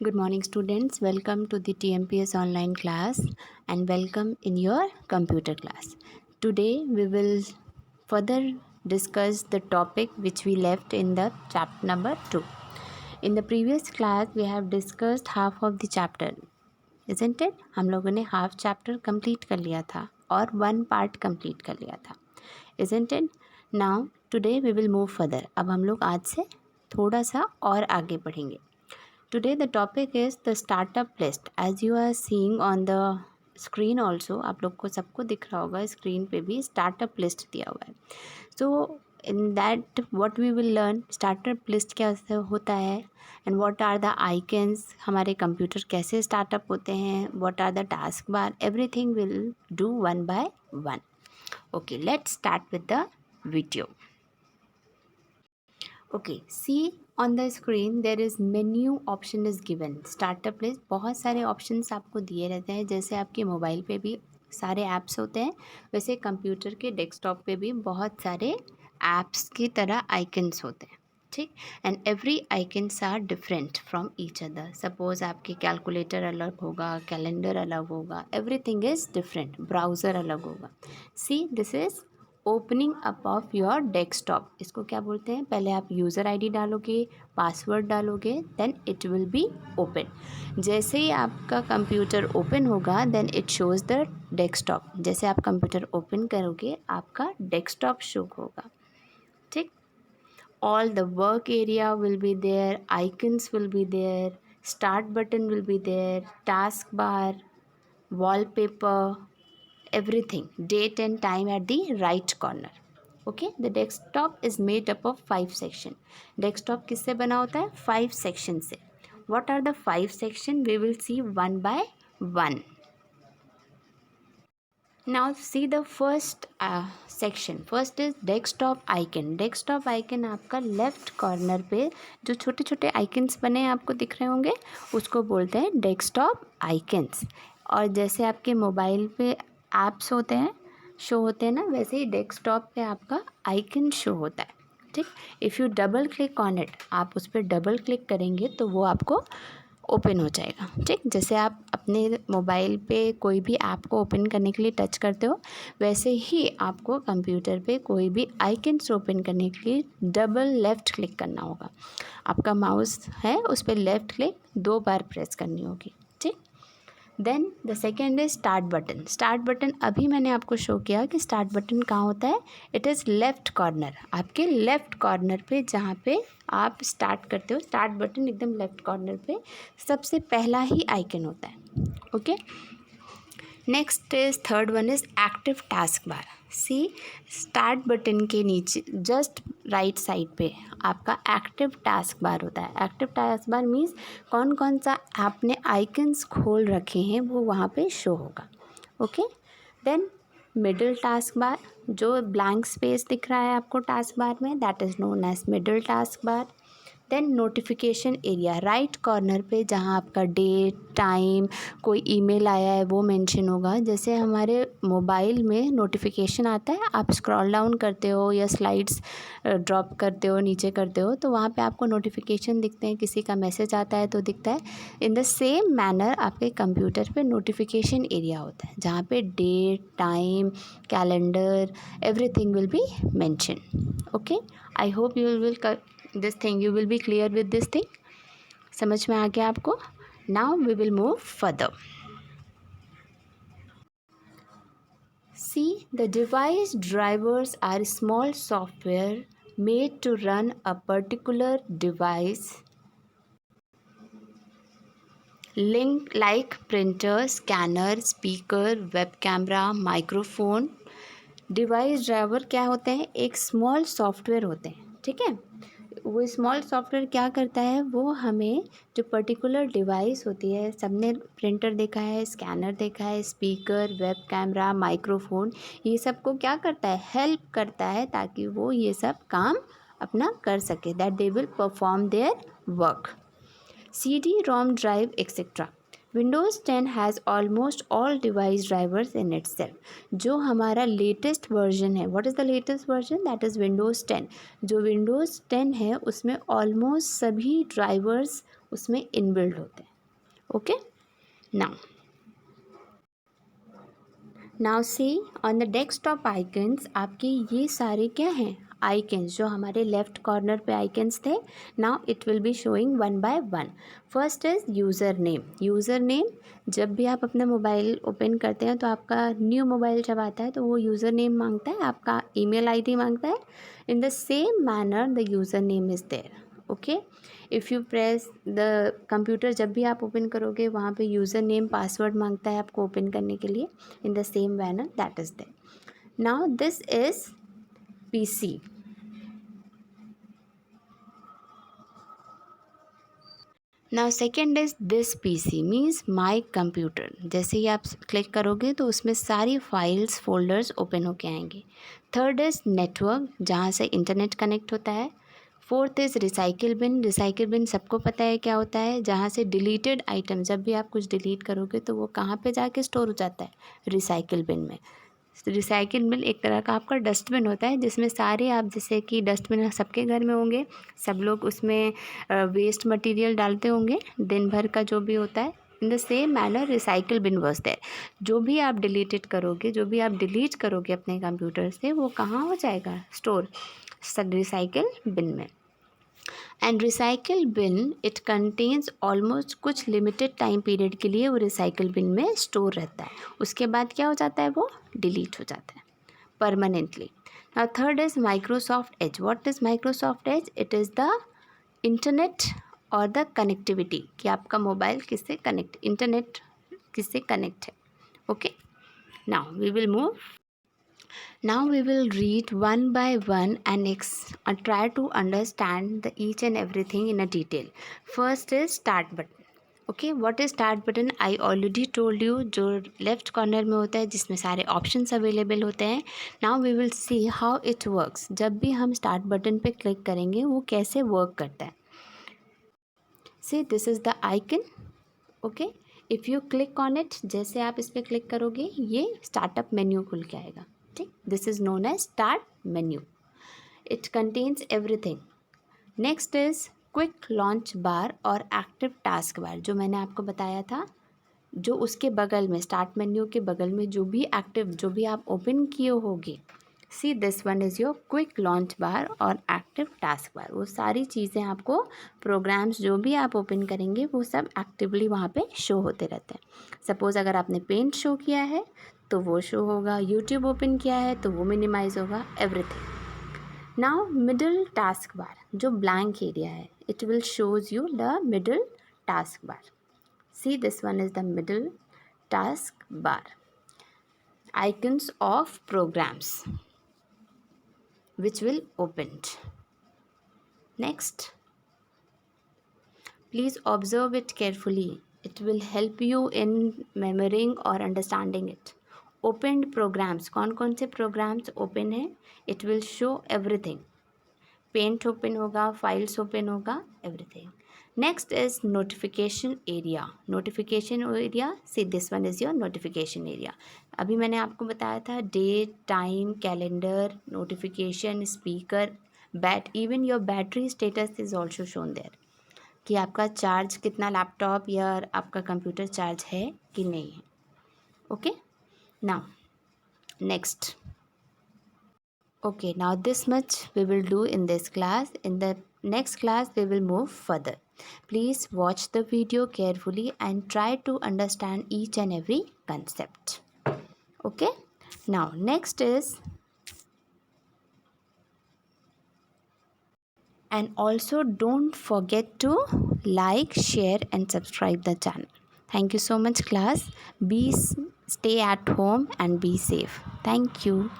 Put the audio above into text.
Good morning, students. Welcome to the TMPS online class and welcome in your computer class. Today, we will further discuss the topic which we left in the chapter number 2. In the previous class, we have discussed half of the chapter, isn't it? हम लोगों ने half chapter complete कर लिया था और one part complete कर लिया था, isn't it? Now, today we will move further. अब हम लोग आज से थोड़ा सा और आगे बढ़ेंगे. Today the topic is the startup list. As you are seeing on the screen also, आप लोग को सबको दिख रहा होगा स्क्रीन पे भी startup list दिया हुआ है. So in that what we will learn, startup list क्या होता है and what are the icons, हमारे कंप्यूटर कैसे startup होते हैं, what are the task bar, everything will do one by one. Okay, let's start with the video. Okay, see on the screen there is menu option is given. Startup list बहुत सारे options आपको दिए रहते हैं. जैसे आपके mobile पे भी सारे ऐप्स होते हैं, वैसे कंप्यूटर के डेस्कटॉप पे भी बहुत सारे ऐप्स की तरह आइकन्स होते हैं. ठीक. And every icons are different from each other. Suppose आपके कैलकुलेटर अलग होगा, कैलेंडर अलग होगा, एवरीथिंग इज़ डिफरेंट. ब्राउज़र अलग होगा. See this is opening up of your desktop. इसको क्या बोलते हैं? पहले आप यूज़र आईडी डालोगे, पासवर्ड डालोगे, then it will be open. जैसे ही आपका कंप्यूटर ओपन होगा then it shows the desktop. जैसे आप कंप्यूटर ओपन करोगे आपका डेस्कटॉप शो होगा. ठीक. All the work area will be there, icons will be there, start button will be there, task bar, wallpaper, everything, date and time at the right corner. Okay, the desktop is made up of 5 section. Desktop किससे बना होता है? 5 section से. What are the 5 section? We will see one by one. Now see the first section. First is desktop icon. Desktop icon आपका left corner पे जो छोटे छोटे आइकन्स बने हैं आपको दिख रहे होंगे, उसको बोलते हैं डेस्कटॉप आइकन्स. और जैसे आपके मोबाइल पे ऐप्स होते हैं, शो होते हैं ना, वैसे ही डेस्कटॉप पे आपका आइकन शो होता है. ठीक. If U double click on it, आप उस पर डबल क्लिक करेंगे तो वो आपको ओपन हो जाएगा. ठीक. जैसे आप अपने मोबाइल पे कोई भी ऐप को ओपन करने के लिए टच करते हो, वैसे ही आपको कंप्यूटर पे कोई भी आइकन्स ओपन करने के लिए डबल लेफ़्ट क्लिक करना होगा. आपका माउस है उस पर लेफ़्ट क्लिक 2 बार प्रेस करनी होगी. ठीक. Then the second is start button. Start button अभी मैंने आपको शो किया कि स्टार्ट बटन कहाँ होता है. इट इज़ लेफ़्ट कॉर्नर, आपके लेफ़्ट कॉर्नर पे जहाँ पे आप स्टार्ट करते हो, स्टार्ट बटन एकदम लेफ़्ट कॉर्नर पे सबसे पहला ही आइकन होता है. Okay. Next is third one is active task bar. See start button के नीचे जस्ट राइट साइड पे आपका एक्टिव टास्क बार होता है. एक्टिव टास्क बार मीन्स कौन कौन सा आपने आइकन्स खोल रखे हैं वो वहाँ पे शो होगा. Okay. Then middle task bar, जो ब्लैंक स्पेस दिख रहा है आपको टास्क बार में, that is known as middle task bar. Then notification area, right corner पे जहाँ आपका डेट, टाइम, कोई ईमेल आया है वो मेंशन होगा. जैसे हमारे मोबाइल में नोटिफिकेशन आता है, आप स्क्रॉल डाउन करते हो या स्लाइड्स ड्रॉप करते हो, नीचे करते हो, तो वहाँ पे आपको नोटिफिकेशन दिखते हैं, किसी का मैसेज आता है तो दिखता है. इन द सेम मैनर आपके कंप्यूटर पे नोटिफिकेशन एरिया होता है जहाँ पे date, time, calendar, everything will be mention. Okay. I hope you will this thing, you will be clear with this thing. समझ में आ गया आपको? Now we will move further. See, the device drivers are small software made to run a particular device, link like printer, scanner, speaker, web camera, microphone. Device driver क्या होते हैं? एक small software होते हैं. ठीक है. वो स्मॉल सॉफ्टवेयर क्या करता है, वो हमें जो पर्टिकुलर डिवाइस होती है, सबने प्रिंटर देखा है, स्कैनर देखा है, स्पीकर, वेब कैमरा, माइक्रोफोन, ये सब को क्या करता है? हेल्प करता है ताकि वो ये सब काम अपना कर सके, that they will perform their work. CD, ROM drive etcetera. Windows 10 has almost all device drivers in itself. जो हमारा लेटेस्ट वर्जन है, what is the latest version, that is Windows 10। जो विंडोज़ 10 है उसमें ऑलमोस्ट सभी ड्राइवर्स उसमें inbuilt होते हैं। Okay, now see on the desktop icons, आपके ये सारे क्या हैं, आइकन्स जो हमारे लेफ्ट कॉर्नर पे आइकन्स थे। Now it will be showing one by one. First is user name. User name, जब भी आप अपना मोबाइल ओपन करते हैं तो आपका न्यू मोबाइल जब आता है तो वो यूज़र नेम मांगता है, आपका ईमेल आईडी मांगता है। In the same manner the user name is there. Okay, if you press the computer, जब भी आप ओपन करोगे वहाँ पे यूज़र नेम पासवर्ड मांगता है आपको ओपन करने के लिए। In the same manner that is there. Now this is PC. Now second is this PC means my computer. जैसे ही आप क्लिक करोगे तो उसमें सारी फाइल्स फोल्डर्स ओपन होके आएंगे। थर्ड इज़ नेटवर्क, जहाँ से इंटरनेट कनेक्ट होता है। Fourth is recycle bin. Recycle bin सबको पता है क्या होता है, जहाँ से डिलीटेड आइटम, जब भी आप कुछ डिलीट करोगे तो वो कहाँ पे जाके स्टोर हो जाता है, रिसाइकिल बिन में। रिसाइकिल बिन एक तरह का आपका डस्टबिन होता है जिसमें सारे, आप जैसे कि डस्टबिन सबके घर में होंगे, सब लोग उसमें वेस्ट मटेरियल डालते होंगे दिन भर का जो भी होता है। In the same manner recycle bin was there. जो भी आप डिलीटेड करोगे, जो भी आप डिलीट करोगे अपने कंप्यूटर से, वो कहाँ हो जाएगा, स्टोर, रिसाइकिल बिन में। And recycle bin it contains almost, कुछ लिमिटेड टाइम पीरियड के लिए वो रिसाइकिल बिन में स्टोर रहता है, उसके बाद क्या हो जाता है, वो डिलीट हो जाता है permanently. Now third is Microsoft Edge. What is Microsoft Edge, it is the internet और द कनेक्टिविटी, कि आपका मोबाइल किससे कनेक्ट, इंटरनेट किससे कनेक्ट है। Okay, now we will move. Now we will read one by one and try to understand each and everything in a detail. First is start button. Okay, what is start button? I already told you, जो left corner में होता है जिसमें सारे options available होते हैं. Now we will see how it works. जब भी हम start button पे click करेंगे वो कैसे work करता है. See, this is the icon. Okay, if you click on it, जैसे आप इस पर click करोगे ये startup menu खुल के आएगा. ठीक, this is known as start menu. It contains everything. Next is quick launch bar और एक्टिव टास्क बार, जो मैंने आपको बताया था, जो उसके बगल में, स्टार्ट मेन्यू के बगल में जो भी एक्टिव, जो भी आप ओपन किए होगे, see this one is your quick launch bar और एक्टिव टास्क बार। वो सारी चीज़ें आपको, प्रोग्राम्स जो भी आप ओपन करेंगे वो सब एक्टिवली वहाँ पे शो होते रहते हैं। सपोज़ अगर आपने पेंट शो किया है तो वो शो होगा, यूट्यूब ओपन किया है तो वो मिनिमाइज होगा, everything. Now middle task bar, जो ब्लैंक एरिया है, it will shows you the middle task bar. See this one is the middle task bar. Icons of programs which will opened. Next, please observe it carefully. It will help you in remembering or understanding it. Opened programs, कौन कौन से programs open हैं, it will show everything. Paint open होगा, files open होगा, everything. Next is notification area. Notification area, see this one is your notification area. अभी मैंने आपको बताया था date, time, calendar, notification, speaker, even your battery status is also shown there, कि आपका charge कितना लैपटॉप या आपका कंप्यूटर चार्ज है कि नहीं है. Okay, now next. Okay, now this much we will do in this class. In the next class we will move further. Please watch the video carefully and try to understand each and every concept. Okay, now next is, and also don't forget to like, share and subscribe the channel. Thank you so much class. Stay at home and be safe. Thank you.